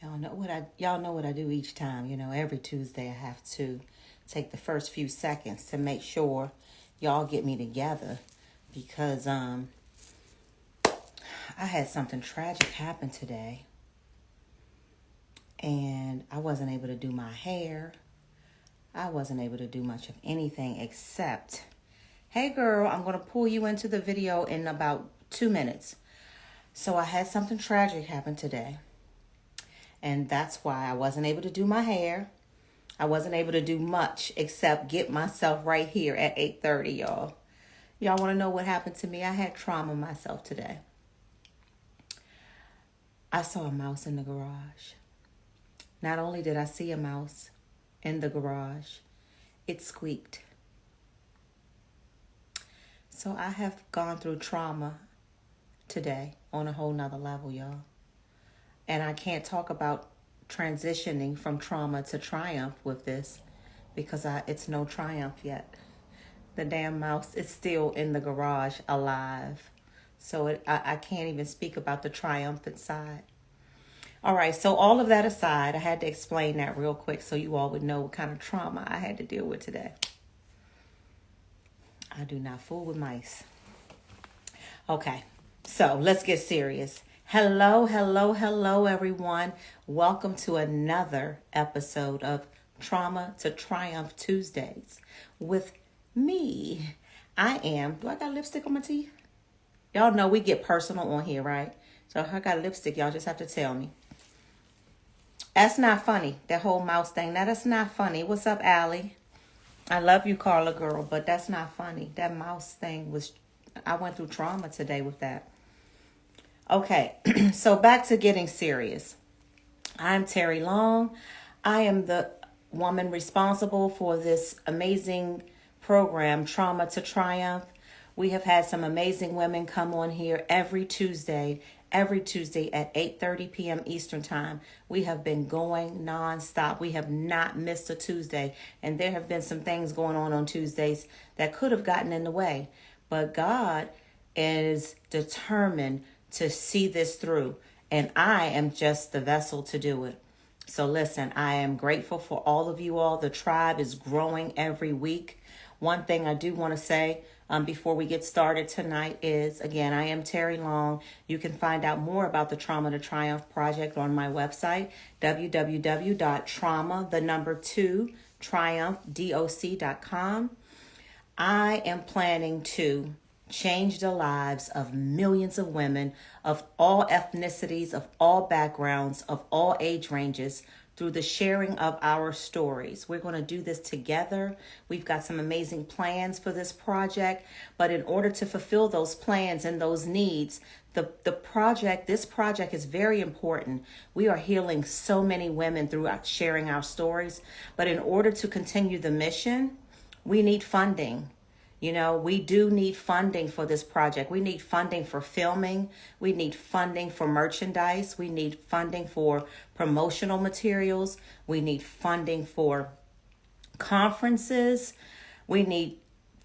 Y'all know what I do each time. Every Tuesday I have to take the first few seconds to make sure y'all get me together because I had something tragic happen today and I wasn't able to do my hair. I wasn't able to do much of anything except, hey girl, I'm going to pull you into the video in about 2 minutes. So I had something tragic happen today. And that's why I wasn't able to do my hair. I wasn't able to do much except get myself right here at 8:30, y'all. Y'all want to know what happened to me? I had trauma myself today. I saw a mouse in the garage. Not only did I see a mouse in the garage, it squeaked. So I have gone through trauma today on a whole nother level, y'all. And I can't talk about transitioning from trauma to triumph with this because it's no triumph yet. The damn mouse is still in the garage alive. So I can't even speak about the triumphant side. All right, so all of that aside, I had to explain that real quick so you all would know what kind of trauma I had to deal with today. I do not fool with mice. Okay, so let's get serious. Hello, everyone. Welcome to another episode of Trauma to Triumph Tuesdays with me. Do I got lipstick on my teeth? Y'all know we get personal on here, right? So if I got lipstick, y'all just have to tell me. That's not funny, that whole mouse thing. Now, that's not funny. What's up, Allie? I love you, Carla girl, but that's not funny. That mouse thing I went through trauma today with that. Okay, so back to getting serious. I'm Terry Long. I am the woman responsible for this amazing program, Trauma to Triumph. We have had some amazing women come on here every Tuesday at 8:30 p.m. Eastern Time. We have been going nonstop. We have not missed a Tuesday. And there have been some things going on Tuesdays that could have gotten in the way. But God is determined to see this through. And I am just the vessel to do it. So listen, I am grateful for all of you all. The tribe is growing every week. One thing I do want to say before we get started tonight is, again, I am Terry Long. You can find out more about the Trauma to Triumph project on my website, www.trauma2triumph.com. I am planning to change the lives of millions of women of all ethnicities, of all backgrounds, of all age ranges through the sharing of our stories. We're going to do this together. We've got some amazing plans for this project, but in order to fulfill those plans and those needs, this project is very important. We are healing so many women through sharing our stories, but in order to continue the mission, we need funding. We do need funding for this project. We need funding for filming. We need funding for merchandise. We need funding for promotional materials. We need funding for conferences. We need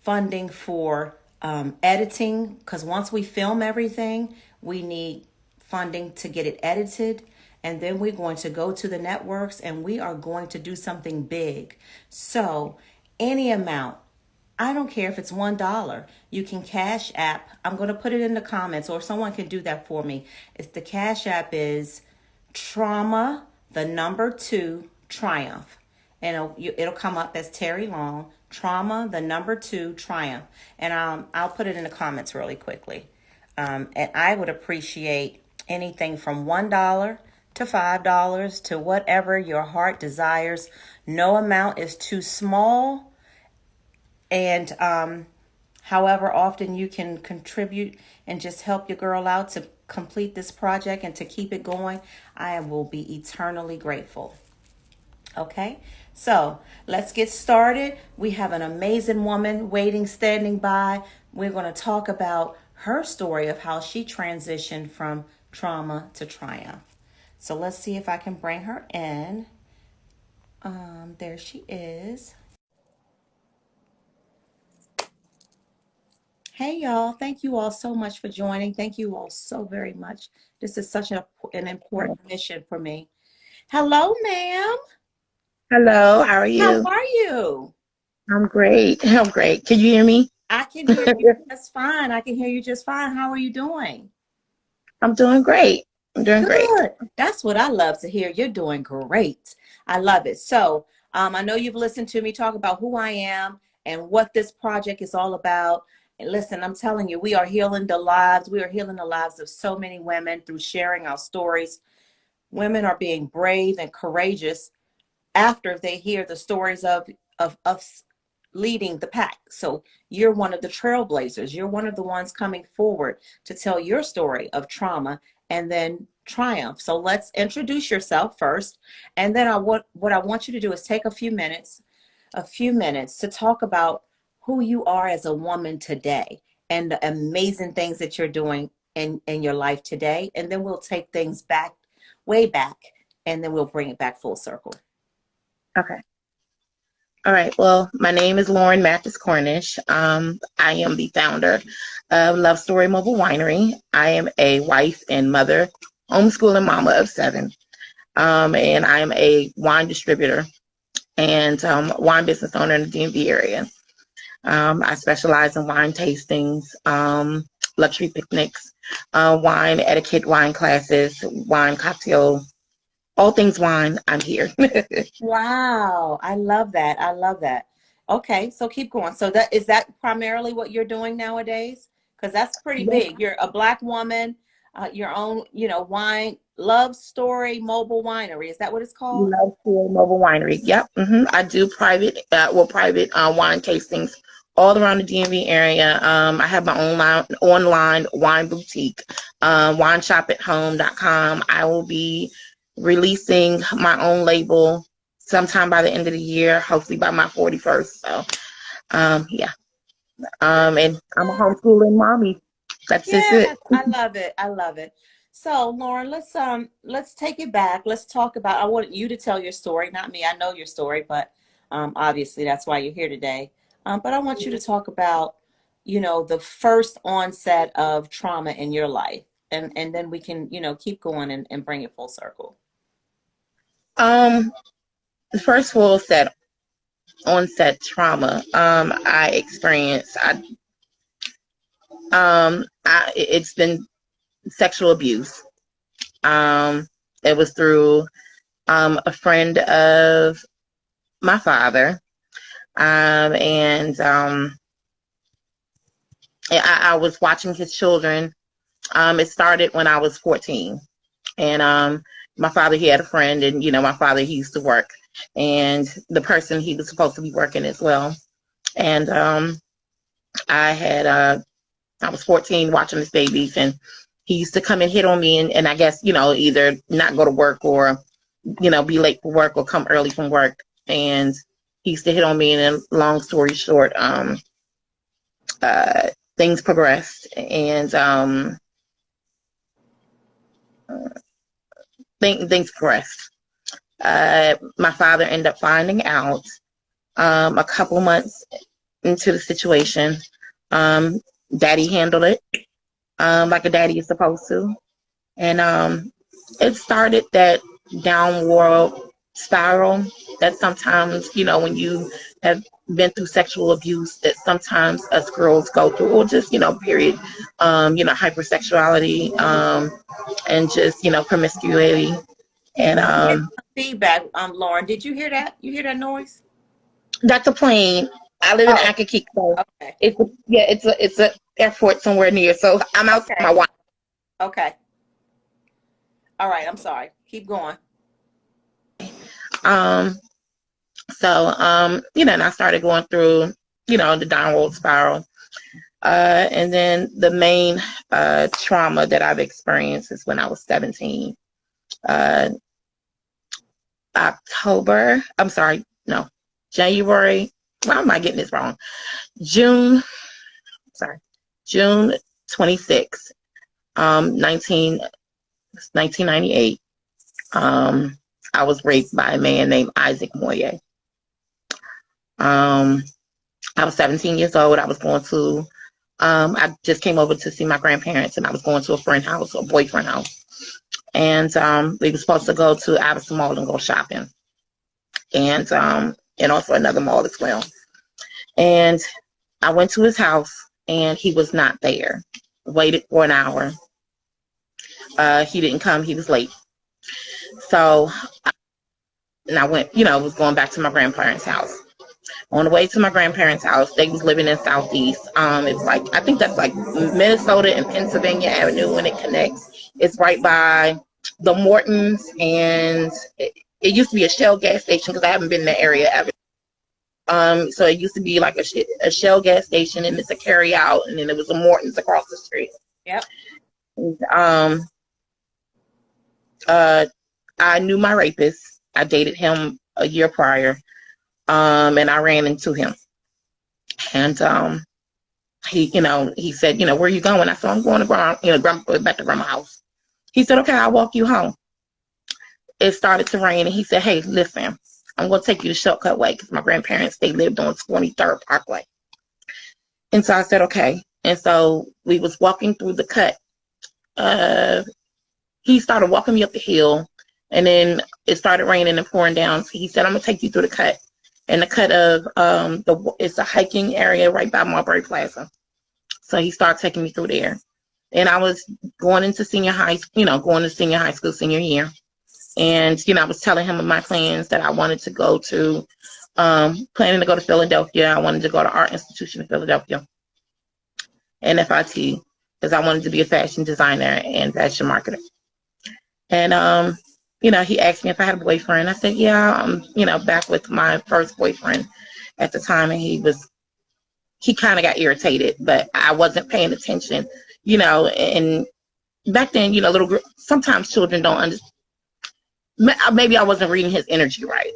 funding for editing, because once we film everything, we need funding to get it edited. And then we're going to go to the networks and we are going to do something big. So any amount, I don't care if it's $1. You can Cash App. I'm going to put it in the comments, or someone can do that for me. The Cash App is Trauma, the number 2, Triumph. And it'll come up as Terry Long, Trauma, the number 2, Triumph. And I'll put it in the comments really quickly. And I would appreciate anything from $1 to $5 to whatever your heart desires. No amount is too small. And however often you can contribute and just help your girl out to complete this project and to keep it going, I will be eternally grateful. Okay, so let's get started. We have an amazing woman standing by. We're going to talk about her story of how she transitioned from trauma to triumph. So let's see if I can bring her in. There she is. Hey, y'all. Thank you all so much for joining. Thank you all so very much. This is such an important mission for me. Hello, ma'am. Hello, how are How you? are you? I'm great. I'm great. Can you hear me? I can hear you just fine. I can hear you just fine. How are you doing? I'm doing great. I'm doing great. Good. That's what I love to hear. You're doing great. I love it. So, I know you've listened to me talk about who I am and what this project is all about. And listen, I'm telling you, we are healing the lives. We are healing the lives of so many women through sharing our stories. Women are being brave and courageous after they hear the stories of us leading the pack. So you're one of the trailblazers. You're one of the ones coming forward to tell your story of trauma and then triumph. So let's introduce yourself first, and then what I want you to do is take a few minutes to talk about who you are as a woman today and the amazing things that you're doing in your life today, and then we'll take things back, way back, and then we'll bring it back full circle. Okay. All right. Well, my name is Lauren Mathis-Cornish. I am the founder of Love Story Mobile Winery. I am a wife and mother, homeschooling mama of 7. And I am a wine distributor and wine business owner in the DMV area. I specialize in wine tastings, luxury picnics, wine etiquette, wine classes, wine cocktail, all things wine. I'm here. Wow, I love that. I love that. Okay, so keep going. So that is that primarily what you're doing nowadays? Because that's pretty Yes, big. You're a black woman, your own, wine, love story, mobile winery. Is that what it's called? Love Story Mobile Winery. Yep. I do private wine tastings all around the DMV area. I have my own online wine boutique, wineshopathome.com. I will be releasing my own label sometime by the end of the year, hopefully by my 41st. So, yeah. And I'm a homeschooling mommy. That's just it. Yes, I love it. I love it. So, Lauren, let's take it back. Let's talk about. I want you to tell your story, not me. I know your story, but obviously that's why you're here today. But I want you to talk about, the first onset of trauma in your life, and then we can, keep going and bring it full circle. Um, the first full set onset trauma I experienced. It's been sexual abuse. Um, it was through a friend of my father, and I was watching his children. It started when I was 14, and my father, he had a friend, and my father, he used to work, and the person he was supposed to be working as well, and I had I was 14 watching his babies, and he used to come and hit on me, and I guess, either not go to work or, be late for work or come early from work. And he used to hit on me, and then long story short, uh, things progressed, and things progressed. My father ended up finding out a couple months into the situation. Um, Daddy handled it like a daddy is supposed to. And it started that downward spiral that sometimes, when you have been through sexual abuse, that sometimes us girls go through, or just, period, hypersexuality, and just, promiscuity. And I'm getting some feedback, Lauren. Did you hear that? You hear that noise? that's a plane. I live in Oh, Akakeek, so okay. it's a airport somewhere near. So I'm outside my Okay. wife. Okay. All right. I'm sorry. Keep going. Um, and I started going through, the downward spiral. And then the main trauma that I've experienced is when I was 17. Uh, I'm sorry, no, January. Why am I getting this wrong? June, sorry, June 26, 1998. I was raped by a man named Isaac Moye. Um, I was 17 years old. I was going to, I just came over to see my grandparents, and I was going to a friend house, a boyfriend house. And we were supposed to go to Addison Mall and go shopping, and also another mall as well. And I went to his house, and he was not there. Waited for an hour. He didn't come. He was late. So, and I went, was going back to my grandparents' house. On the way to my grandparents' house, they was living in Southeast. It was like, I think that's like Minnesota and Pennsylvania Avenue when it connects. It's right by the Mortons, and it used to be a Shell gas station because I haven't been in the area ever. So it used to be like a Shell gas station, and it's a carry out, and then there was a Morton's across the street. Yep. And, I knew my rapist. I dated him a year prior, and I ran into him. And he said, where are you going? I said, I'm going to back to grandma's house. He said, okay, I'll walk you home. It started to rain, and he said, hey, listen, I'm going to take you the shortcut way because my grandparents, they lived on 23rd Parkway. And so I said, okay. And so we was walking through the cut. He started walking me up the hill, and then it started raining and pouring down. So he said, I'm going to take you through the cut. And the cut of it's a hiking area right by Marbury Plaza. So he started taking me through there. And I was going into senior high school senior year. And, I was telling him of my plans that I wanted to go to, planning to go to Philadelphia. I wanted to go to Art Institution in Philadelphia and FIT because I wanted to be a fashion designer and fashion marketer. And, he asked me if I had a boyfriend. I said, yeah, I'm, back with my first boyfriend at the time. And he kind of got irritated, but I wasn't paying attention, and back then, little girl, sometimes children don't understand. Maybe I wasn't reading his energy right.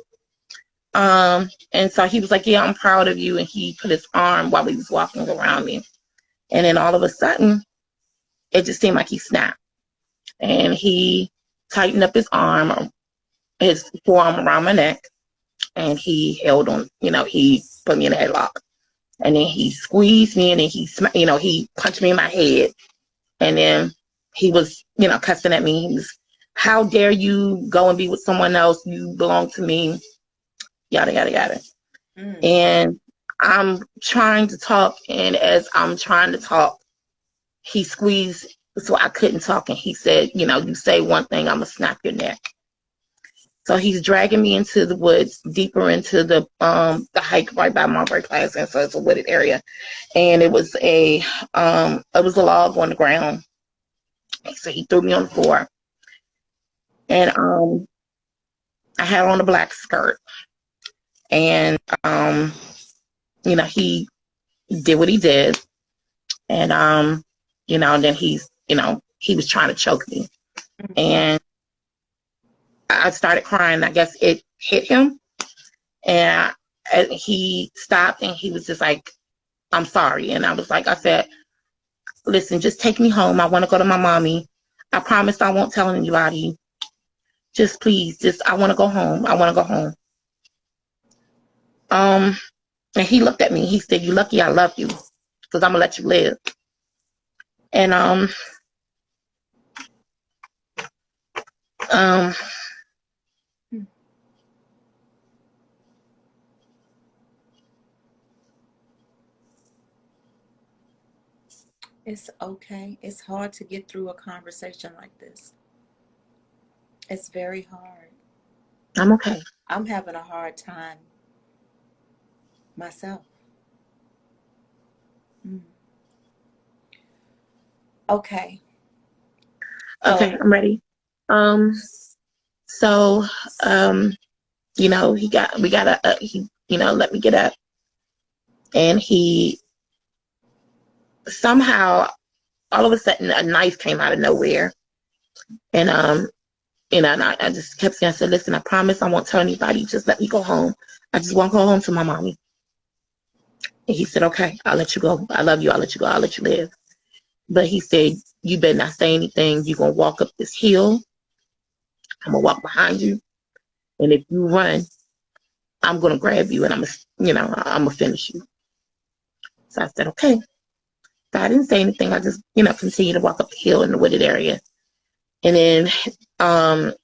And so he was like, yeah, I'm proud of you. And he put his arm while he was walking around me. And then all of a sudden, it just seemed like he snapped. And he tightened up his forearm around my neck. And he held on, he put me in a headlock. And then he squeezed me, and then he punched me in my head. And then he was, cussing at me. He was, how dare you go and be with someone else? You belong to me. Yada, yada, yada. Mm. And I'm trying to talk. And as I'm trying to talk, he squeezed so I couldn't talk. And he said, you say one thing, I'm going to snap your neck. So he's dragging me into the woods, deeper into the hike right by Marbury Plaza. And so it's a wooded area. And it was a log on the ground. So he threw me on the floor. And I had on a black skirt. And, he did what he did. And, then he was trying to choke me. And I started crying. I guess it hit him. And he stopped, and he was just like, I'm sorry. And I was like, I said, listen, just take me home. I want to go to my mommy. I promise I won't tell anybody. Just please, I want to go home. I want to go home. And he looked at me. He said, you lucky I love you because I'm going to let you live. And, it's okay. It's hard to get through a conversation like this. It's very hard. I'm okay. I'm having a hard time myself. Okay. Okay, I'm ready. So, he let me get up, and he somehow, all of a sudden, a knife came out of nowhere, and and I just kept saying, I said, listen, I promise I won't tell anybody. Just let me go home. I just want to go home to my mommy. And he said, okay, I'll let you go. I love you. I'll let you go. I'll let you live. But he said, you better not say anything. You're going to walk up this hill. I'm going to walk behind you. And if you run, I'm going to grab you, and I'm going to finish you. So I said, okay. So I didn't say anything. I just, continued to walk up the hill in the wooded area. And then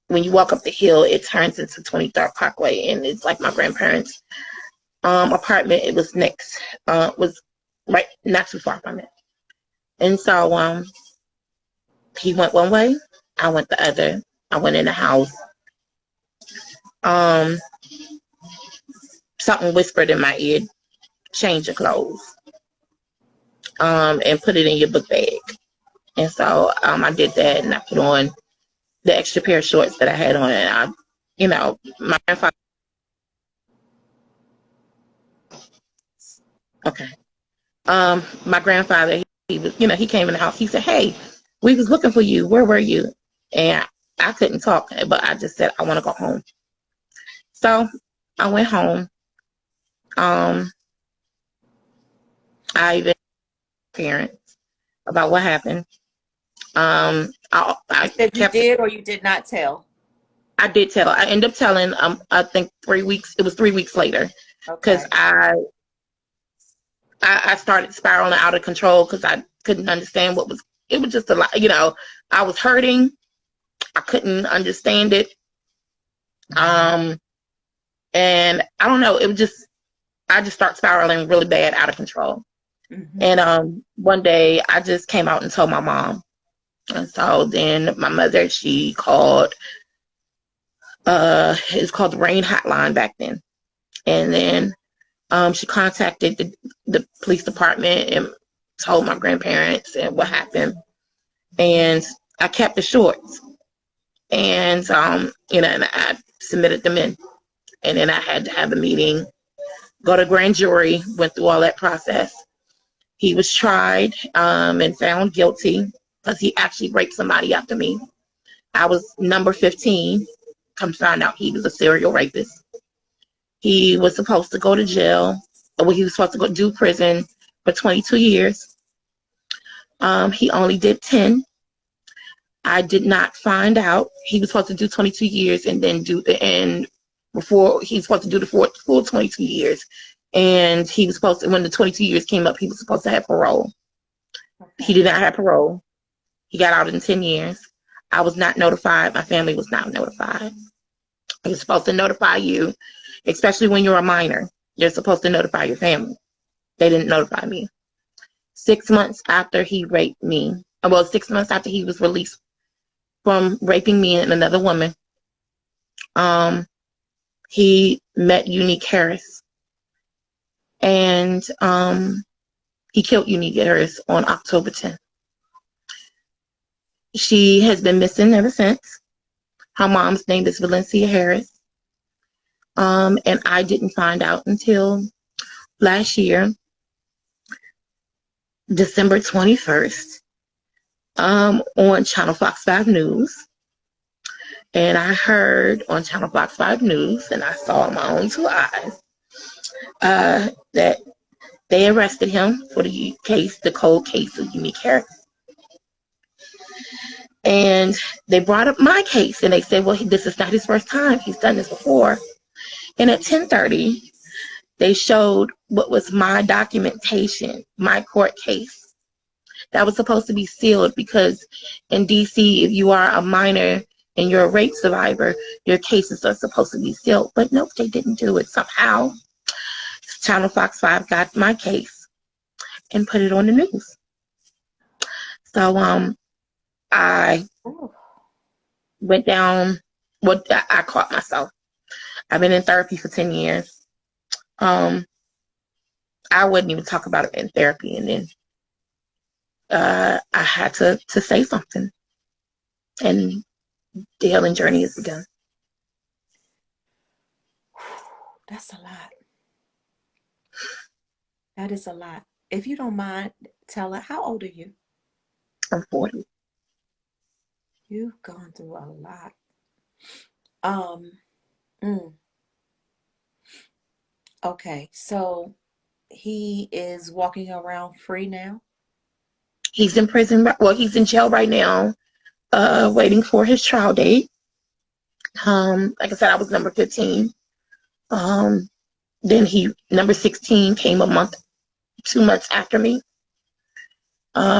when you walk up the hill, it turns into 23rd Parkway, and it's like my grandparents' apartment. It was next, was right, not too far from it. And so he went one way, I went the other. I went in the house. Something whispered in my ear, change your clothes, and put it in your book bag. And so I did that, and I put on the extra pair of shorts that I had on, and my grandfather. Okay. My grandfather, he was, he came in the house. He said, "Hey, we was looking for you. Where were you?" And I couldn't talk, but I just said, "I want to go home." So I went home. I even told my parents about what happened. I Said you kept. did or you did not tell? I did tell. I ended up telling. I think 3 weeks. It was 3 weeks later, because Okay. I started spiraling out of control because I couldn't understand what was. It was just a lot. I was hurting. I couldn't understand it. And I don't know. It was just. I just started spiraling really bad, out of control. Mm-hmm. And one day I just came out and told my mom. And so then my mother, she called. It was called the Rain Hotline back then. And then she contacted the police department and told my grandparents and what happened. And I kept the shorts. And and I submitted them in. And then I had to have a meeting, go to grand jury, went through all that process. He was tried and found guilty because he actually raped somebody after me. I was number 15. Come find out he was a serial rapist. He was supposed to go to jail. Well, he was supposed to go do prison for 22 years. He only did 10. I did not find out. He was supposed to do 22 years and then before he was supposed to do the full 22 years. And he was supposed to, when the 22 years came up, he was supposed to have parole. Okay. He did not have parole. He got out in 10 years. I was not notified. My family was not notified. I was supposed to notify you, especially when you're a minor. You're supposed to notify your family. They didn't notify me. 6 months after he raped me, 6 months after he was released from raping me and another woman, he met Unique Harris. And he killed Unique Harris on October 10th. She has been missing ever since. Her mom's name is Valencia Harris. And I didn't find out until last year, December 21st, on Channel Fox 5 News. And I heard on Channel Fox 5 News, and I saw in my own 2 eyes, that they arrested him for the cold case of Unique Harris. And they brought up my case, and they said, well, this is not his first time. He's done this before. And at 10:30, they showed what was my documentation, my court case. That was supposed to be sealed because in D.C., if you are a minor and you're a rape survivor, your cases are supposed to be sealed. But nope, they didn't do it. Somehow, Channel Fox 5 got my case and put it on the news. So I went down. Well, I caught myself. I've been in therapy for 10 years. I wouldn't even talk about it in therapy, and then I had to say something, and the healing journey has begun. That's a lot. That is a lot. If you don't mind, tell her, how old are you? I'm 40. You've gone through a lot. Okay, so he is walking around free now? He's in prison. Well, he's in jail right now, waiting for his trial date. Like I said, I was number 15. Then number 16 came 2 months after me.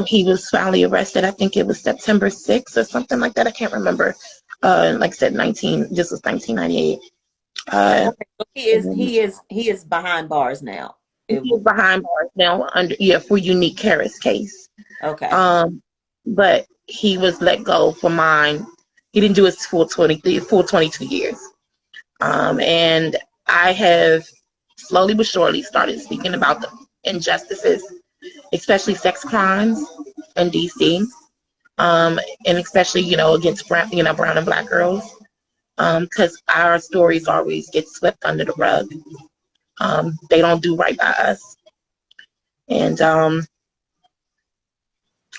He was finally arrested. I think it was September 6th or something like that. I can't remember. Like I said, this was 1998. Okay, so he is behind bars now. He's behind bars now for unique Harris case. Okay. But he was let go for mine. He didn't do his full 22 years. And I have slowly but surely started speaking about the injustices, especially sex crimes in DC, and especially, against brown and black girls, because our stories always get swept under the rug. They don't do right by us. And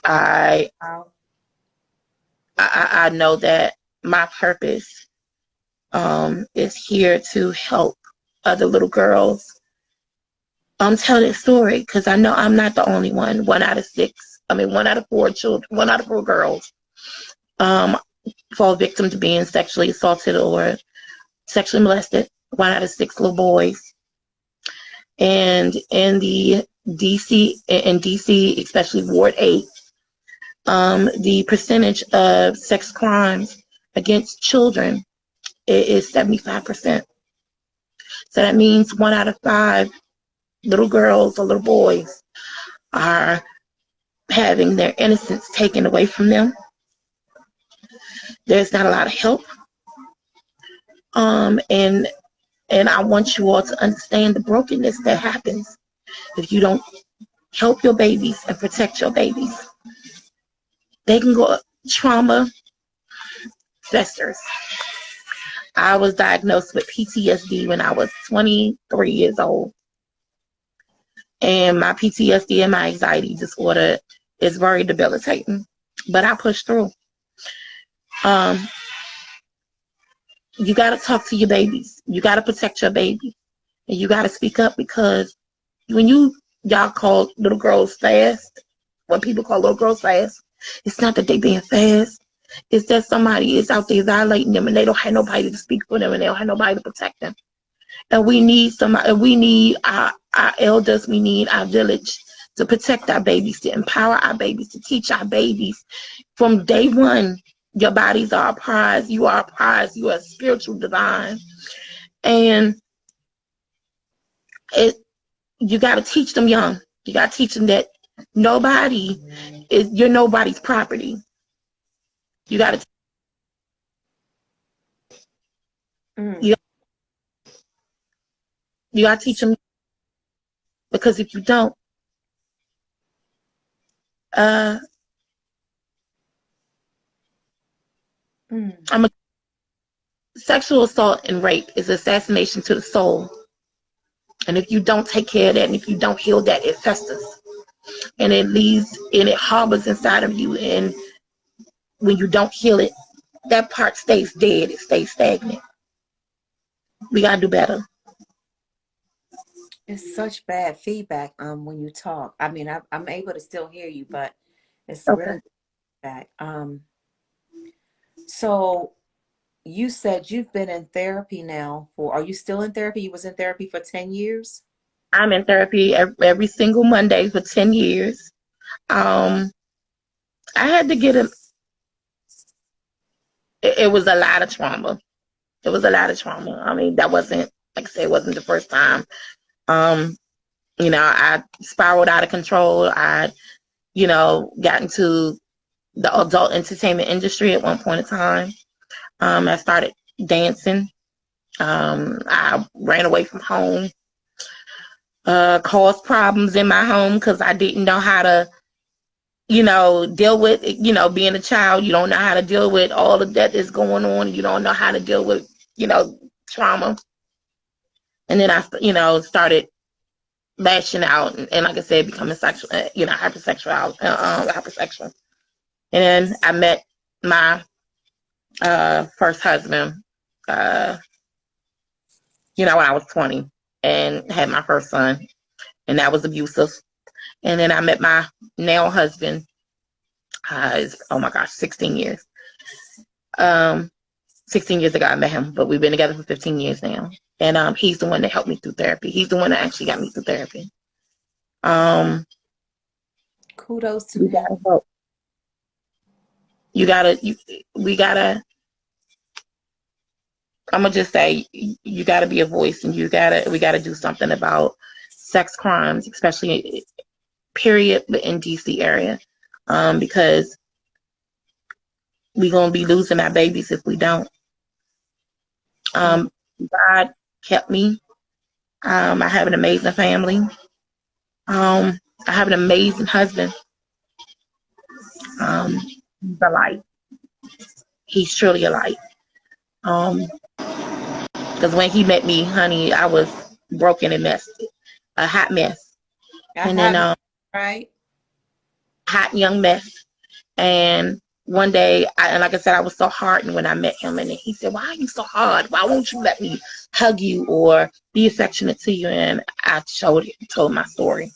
I know that my purpose is here to help other little girls tell their story, because I know I'm not the only one. One out of 4 children, 1 out of 4 girls fall victim to being sexually assaulted or sexually molested. 1 out of 6 little boys. And in DC, especially Ward 8, the percentage of sex crimes against children is 75%. So that means 1 out of 5 little girls or little boys are having their innocence taken away from them. There's not a lot of help. And I want you all to understand the brokenness that happens if you don't help your babies and protect your babies. They can go trauma festers. I was diagnosed with PTSD when I was 23 years old. And my PTSD and my anxiety disorder is very debilitating. But I pushed through. You got to talk to your babies. You got to protect your baby. And you got to speak up, because when y'all call little girls fast, when people call little girls fast, it's not that they being fast. It's that somebody is out there violating them and they don't have nobody to speak for them and they don't have nobody to protect them. And we need somebody, we need our elders, we need our village to protect our babies, to empower our babies, to teach our babies from day one. Your bodies are a prize. You are a prize. You are a spiritual divine. And you got to teach them young. You got to teach them that you're nobody's property. You got to. You got to teach them, because if you don't, sexual assault and rape is assassination to the soul. And if you don't take care of that, and if you don't heal that, it festers. And it harbors inside of you. And when you don't heal it, that part stays dead. It stays stagnant. We got to do better. It's such bad feedback when you talk. I mean, I'm able to still hear you, but it's Okay. really bad. So you said you've been in therapy now are you still in therapy? You was in therapy for 10 years? I'm in therapy every single Monday for 10 years. I had to get it was a lot of trauma. It was a lot of trauma. I mean, that wasn't, like I said, it wasn't the first time. I spiraled out of control. I, got into the adult entertainment industry at one point in time. I started dancing. I ran away from home, caused problems in my home because I didn't know how to, deal with, being a child. You don't know how to deal with all of that that's going on. You don't know how to deal with, trauma. And then I, started lashing out and like I said, becoming sexual, hypersexual. And then I met my first husband, when I was 20 and had my first son, and that was abusive. And then I met my now husband, 16 years. 16 years ago I met him, but we've been together for 15 years now. And he's the one that helped me through therapy. He's the one that actually got me through therapy. Kudos to We him. gotta help. You gotta. We gotta. I'm gonna just say you gotta be a voice, and we gotta do something about sex crimes, especially period in DC area, because we're gonna be losing our babies if we don't. Yeah. God kept me. I have an amazing family. I have an amazing husband. He's a light. He's truly a light. Because when he met me, honey, I was broken and messed, a hot mess, I and then have, right? hot young mess. And one day, and like I said, I was so hardened when I met him, and he said, "Why are you so hard? Why won't you let me hug you or be affectionate to you?" And I told my story.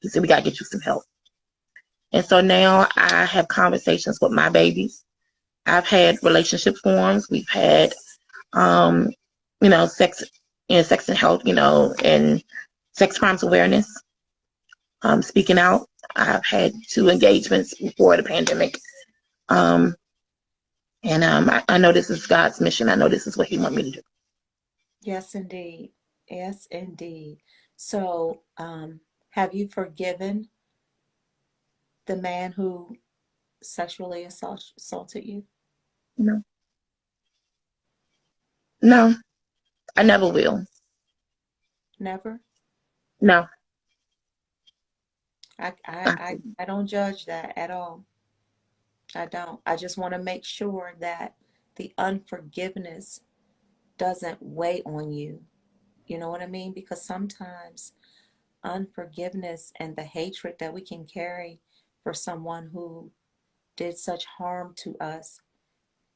He said, "We gotta get you some help." And so now I have conversations with my babies. I've had relationship forums. We've had, um, sex, sex and health, and sex crimes awareness. Speaking out. I've had 2 engagements before the pandemic. Um, and I know this is God's mission. I know this is what He wants me to do. Yes, indeed. Yes, indeed. So, have you forgiven the man who sexually assaulted you? No, no, I never will. Never? No, I, I, I, I, I don't judge that at all. I don't. I just want to make sure that the unforgiveness doesn't weigh on you. You know what I mean? Because sometimes unforgiveness and the hatred that we can carry for someone who did such harm to us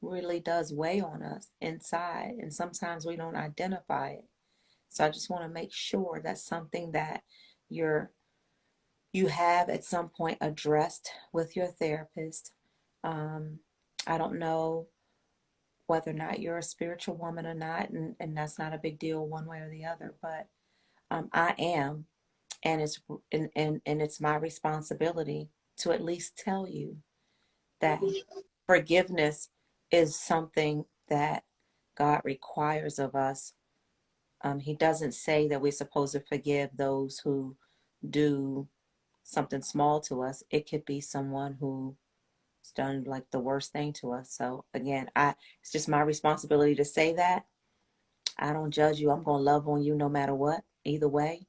really does weigh on us inside. And sometimes we don't identify it. So I just want to make sure that's something that you're you have at some point addressed with your therapist. Um, I don't know whether or not you're a spiritual woman or not, and that's not a big deal one way or the other, but I am, and it's my responsibility to at least tell you that forgiveness is something that God requires of us. He doesn't say that we're supposed to forgive those who do something small to us. It could be someone who's done like the worst thing to us. So again, it's just my responsibility to say that. I don't judge you. I'm gonna love on you no matter what, either way.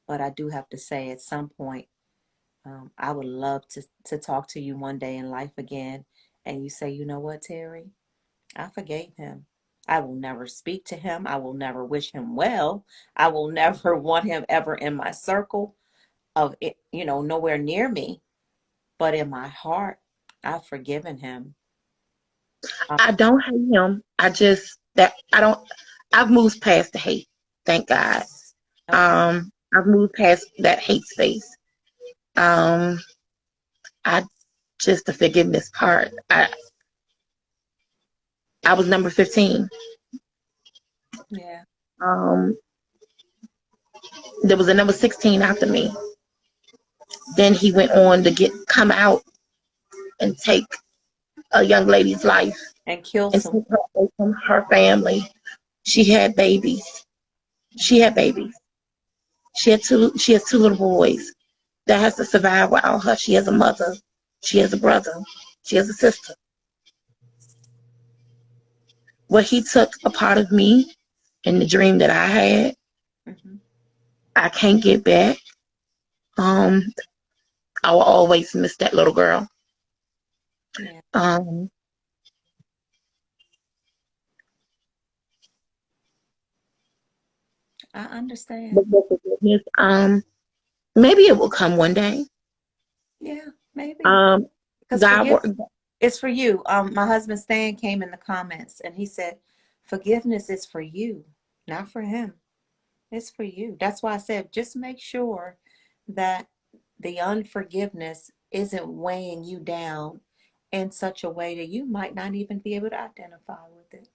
But I do have to say at some point, I would love to talk to you one day in life again, and you say, you know what, Terry, I forgave him. I will never speak to him. I will never wish him well. I will never want him ever in my circle of it, nowhere near me. But in my heart, I've forgiven him. I don't hate him. I don't. I've moved past the hate. Thank God. Okay. I've moved past that hate space. Um, I just the forgiveness part. I was number 15. Yeah. Um, there was a number 16 after me. Then he went on to come out and take a young lady's life And kill and some. take her away from her family. She had babies. She had babies. She had two. She has 2 little boys that has to survive without her. She has a mother. She has a brother. She has a sister. What he took a part of me and the dream that I had, Hmm. I can't get back. Um, I will always miss that little girl. Yeah. Um, I understand. but the forgiveness, maybe it will come one day. Yeah, maybe. Um, Because God, forgive it's for you. My husband Stan came in the comments and he said, forgiveness is for you, not for him. It's for you. That's why I said just make sure that the unforgiveness isn't weighing you down in such a way that you might not even be able to identify with it.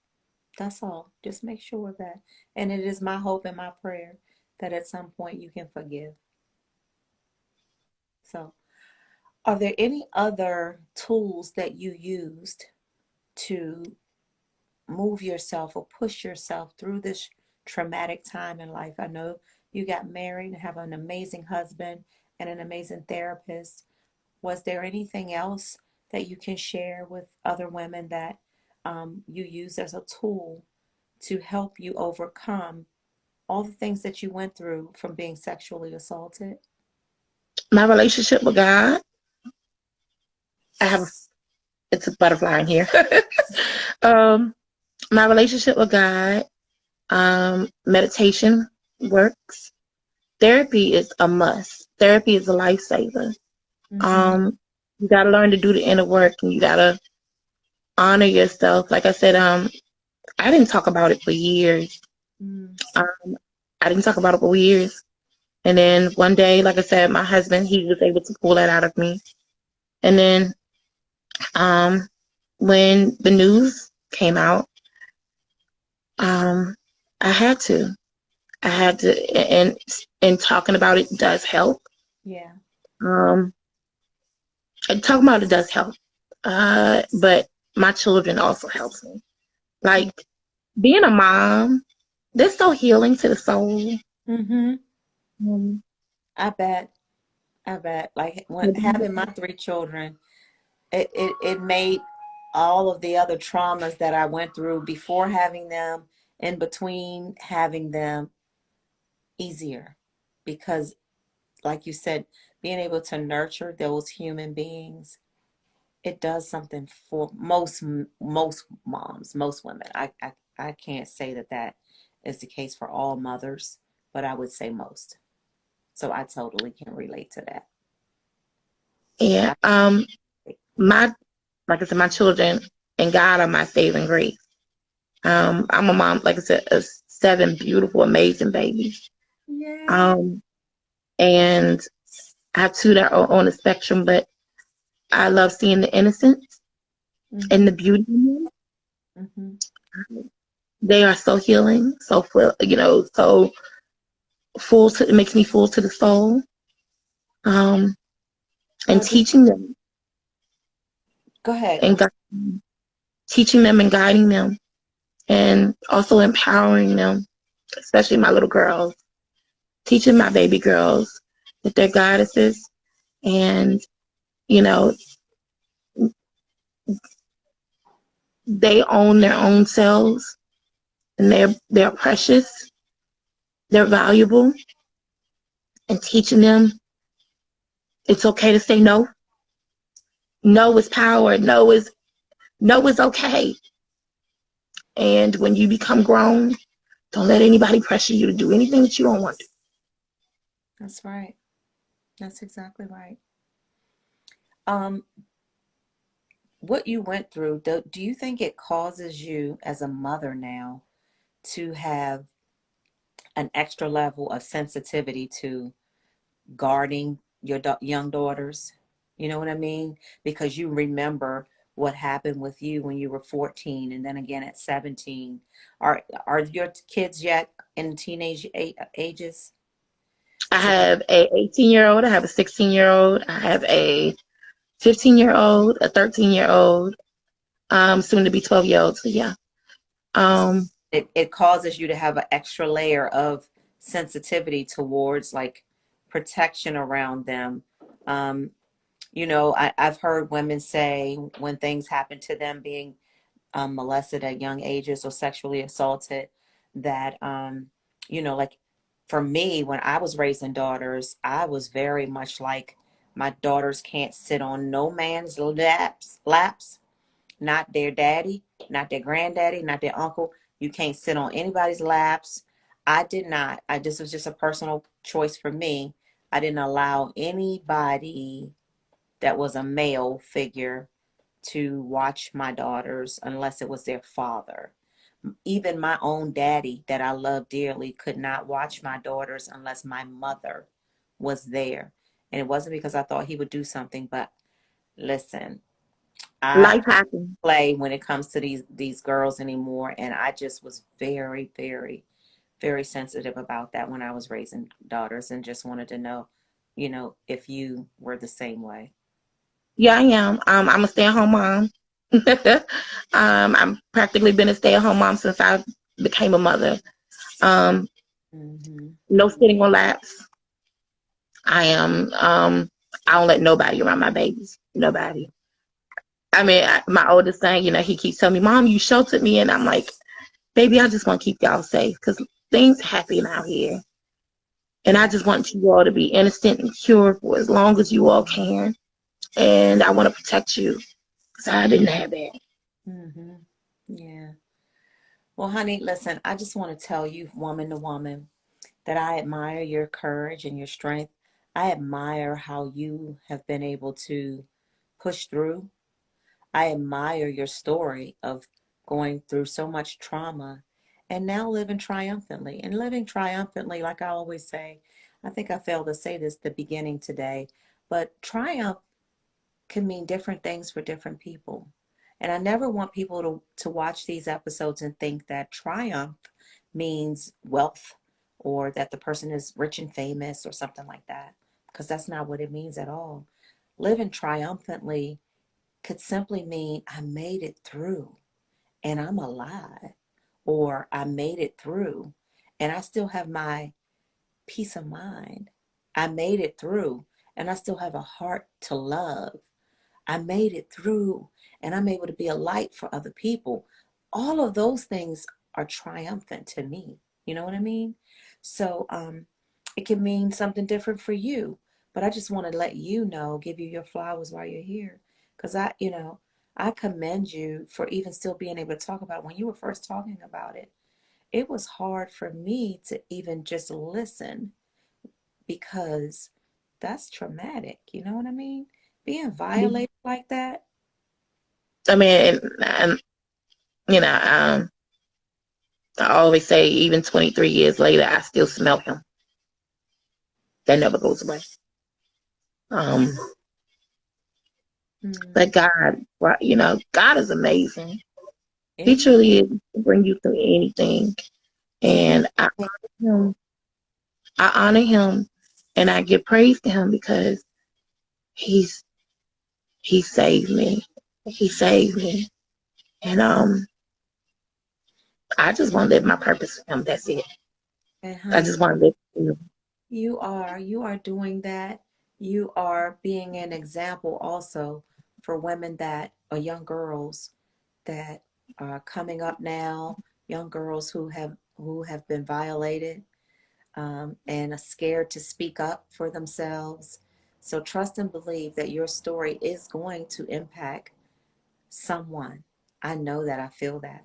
That's all. Just make sure that. And it is my hope and my prayer that at some point you can forgive. So, Are there any other tools that you used to move yourself or push yourself through this traumatic time in life? I know you got married and have an amazing husband and an amazing therapist. Was there anything else that you can share with other women that you use as a tool to help you overcome all the things that you went through from being sexually assaulted? My relationship with God, I have, it's a butterfly in here. um, my relationship with God, meditation works. Therapy is a must. Therapy is a lifesaver. Mm-hmm. You got to learn to do the inner work, and you got to honor yourself. Like I said, I didn't talk about it for years. Mm. Um, I didn't talk about it for years. And then one day, like I said, my husband, he was able to pull that out of me. And then um, when the news came out, um, I had to. I had to, and talking about it does help. Yeah. Um, and talking about it does help. But my children also helps me. Yeah. Like being a mom, they're so healing to the soul. Mm-hmm. Um, I bet. I bet. Like when having my three children, it made all of the other traumas that I went through before having them, in between having them, easier. Because, like you said, being able to nurture those human beings, it does something for most moms, most women. I can't say that that is the case for all mothers, but I would say most. So I totally can relate to that. yeah. I, My like I said, my children and God are my saving grace. I'm a mom, like I said, of seven beautiful, amazing babies. yeah. Um, and I have two that are on the spectrum, but I love seeing the innocence and Mm-hmm. the beauty in Mm-hmm. them. They are so healing, so full, so full to, it makes me full to the soul. Um, and Now, teaching them go ahead. and teaching them and guiding them and also empowering them, especially my little girls, teaching my baby girls that they're goddesses and, you know, they own their own selves and they're precious, they're valuable, and teaching them it's okay to say no. No is power. No is okay. And when you become grown, don't let anybody pressure you to do anything that you don't want to. That's right. That's exactly right. Um, what you went through, do you think it causes you as a mother now to have an extra level of sensitivity to guarding your young daughters? You know what I mean? Because you remember what happened with you when you were 14 and then again at 17. Are your kids yet in teenage ages? I So that, have a 18-year-old, I have a 16-year-old, I have a 15-year-old, a 13-year-old, soon to be 12-year-old. So yeah. Um, it causes you to have an extra layer of sensitivity towards like protection around them. Um, I've heard women say when things happen to them being molested at young ages or sexually assaulted, that, like for me, when I was raising daughters, I was very much like my daughters can't sit on no man's laps, not their daddy, not their granddaddy, not their uncle. You can't sit on anybody's laps. I did not. This was just a personal choice for me. I didn't allow anybody that was a male figure to watch my daughters unless it was their father. Even my own daddy, that I love dearly, could not watch my daughters unless my mother was there. And it wasn't because I thought he would do something, but listen, I Life happens. play when it comes to these girls anymore, and I just was very, very, very sensitive about that when I was raising daughters, and just wanted to know, if you were the same way. Yeah, I am. I'm a stay-at-home mom. I'm practically been a stay-at-home mom since I became a mother. Um, Mm-hmm. no sitting on laps. I am. I don't let nobody around my babies. Nobody. I mean, my oldest son, he keeps telling me, "Mom, you sheltered me," and I'm like, "Baby, I just want to keep y'all safe because things happen out here, and I Yeah. just want you all to be innocent and pure for as long as you all can, and I want to protect you because I didn't have that." Mm-hmm. Yeah. Well, honey, listen, I just want to tell you, woman to woman, that I admire your courage and your strength. I admire how you have been able to push through. I admire your story of going through so much trauma and now living triumphantly. And living triumphantly, like I always say, I think I failed to say this at the beginning today, but triumph can mean different things for different people. And I never want people to watch these episodes and think that triumph means wealth or that the person is rich and famous or something like that, because that's not what it means at all. Living triumphantly could simply mean I made it through and I'm alive, or I made it through and I still have my peace of mind. I made it through and I still have a heart to love. I made it through and I'm able to be a light for other people. All of those things are triumphant to me. You know what I mean? So it can mean something different for you. But I just want to let you know, give you your flowers while you're here. Because I commend you for even still being able to talk about it. When you were first talking about it, it was hard for me to even just listen because that's traumatic. You know what I mean? Being violated like that. I mean, and you know, I always say, even 23 years later, I still smell him. That never goes away. Um, Hmm. but God, right, God is amazing. He Isn't truly is to bring you through anything. anything? And him, I honor him and I give praise to him because he's he saved me. He saved me. And I just want to live my purpose for him. That's it. And I honey, just want to live for him. you are doing that. You are being an example also for women that are young girls that are coming up now, young girls who have been violated and are scared to speak up for themselves. So trust and believe that your story is going to impact someone. I know that. I feel that.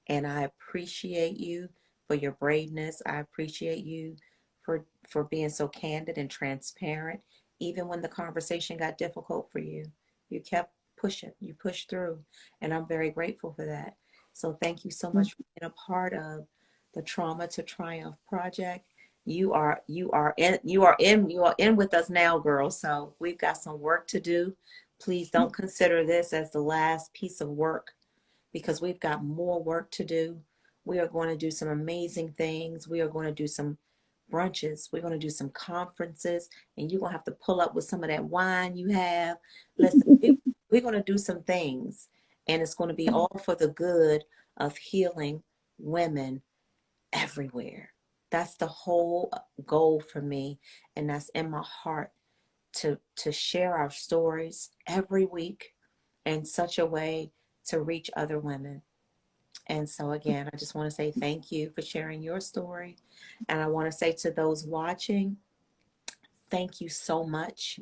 And I appreciate you for your braveness. I appreciate you for being so candid and transparent. Even when the conversation got difficult for you, you kept pushing. You pushed through. And I'm very grateful for that. So thank you so much for being a part of the Trauma to Triumph project. You are in with us now, girl. So we've got some work to do. Please don't consider this as the last piece of work because we've got more work to do. We are going to do some amazing things. We are going to do some brunches. We're going to do some conferences, and you're going to have to pull up with some of that wine you have. Listen, we're going to do some things, and it's going to be all for the good of healing women everywhere. That's the whole goal for me, and that's in my heart to share our stories every week in such a way to reach other women. And so again, I just want to say thank you for sharing your story. And I want to say to those watching, thank you so much.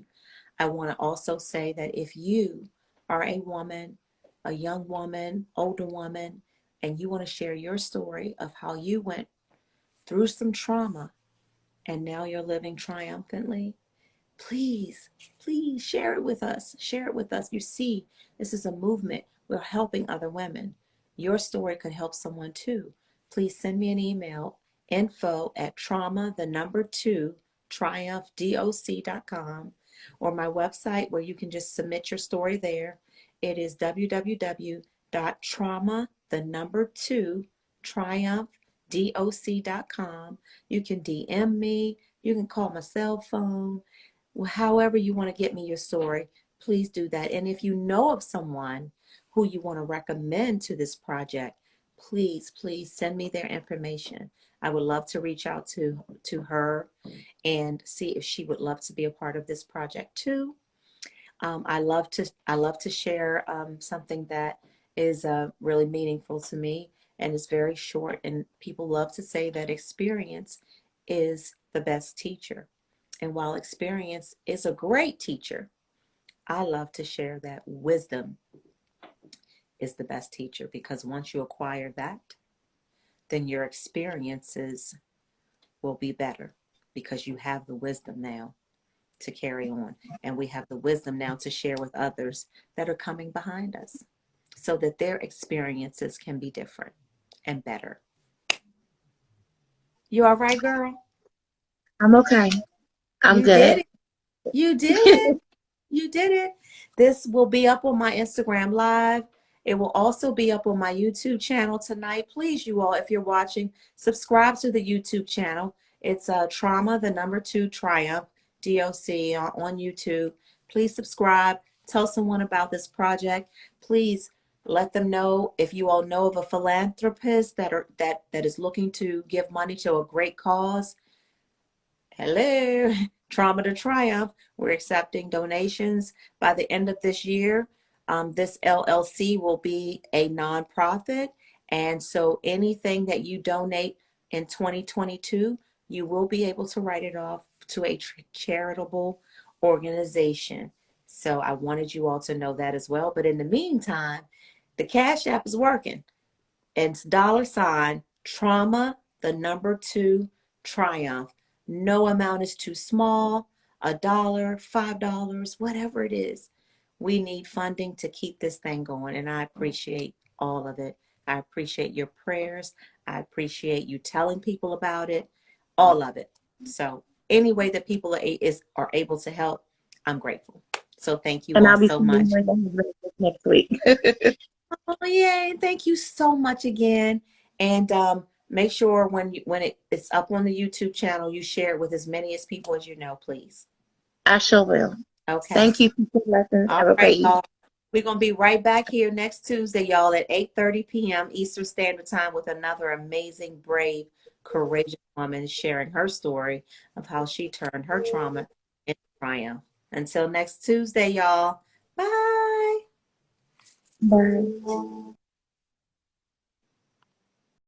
I want to also say that if you are a woman, a young woman, older woman, and you want to share your story of how you went through some trauma and now you're living triumphantly, please, please share it with us. Share it with us. You see, this is a movement. We're helping other women. Your story could help someone too. Please send me an email, info at trauma, the number two, triumphdoc.com, or my website where you can just submit your story there. It is www.trauma, the number two, triumphdoc.com. You can DM me. You can call my cell phone, however you want to get me your story. please do that. And if you know of someone who you want to recommend to this project, please, please send me their information. I would love to reach out to her and see if she would love to be a part of this project too. I love to share something that is really meaningful to me, and it's very short. And people love to say that experience is the best teacher. And while experience is a great teacher, I love to share that wisdom is the best teacher, because once you acquire that, then your experiences will be better because you have the wisdom now to carry on. And we have the wisdom now to share with others that are coming behind us so that their experiences can be different and better. You all right, girl? I'm okay. I'm You good. did it. You did it. You did it. This will be up on my Instagram live. It will also be up on my YouTube channel tonight. Please, you all, if you're watching, subscribe to the YouTube channel. It's Trauma, the number 2 Triumph, DOC on YouTube. Please subscribe. Tell someone about this project. Please let them know if you all know of a philanthropist that is looking to give money to a great cause. Hello, Trauma2Triumph. We're accepting donations by the end of this year. This LLC will be a nonprofit, and so anything that you donate in 2022, you will be able to write it off to a charitable organization. So I wanted you all to know that as well. But in the meantime, the Cash App is working. It's $ trauma, the number 2 triumph. No amount is too small. $1, $5, whatever it is. We need funding to keep this thing going, and I appreciate all of it. I appreciate your prayers. I appreciate you telling people about it, all of it. So any way that people are able to help, I'm grateful. So thank you And all I'll be so seeing much. you in next week. Oh, yay. Thank you so much again. And make sure it's up on the YouTube channel, you share it with as many as people as you know, please. I sure will. Okay. Thank you for the lessons. All Have a right, great evening. y'all. We're going to be right back here next Tuesday, y'all, at 8:30 p.m. Eastern Standard Time with another amazing, brave, courageous woman sharing her story of how she turned her trauma into triumph. Until next Tuesday, y'all. Bye. Bye.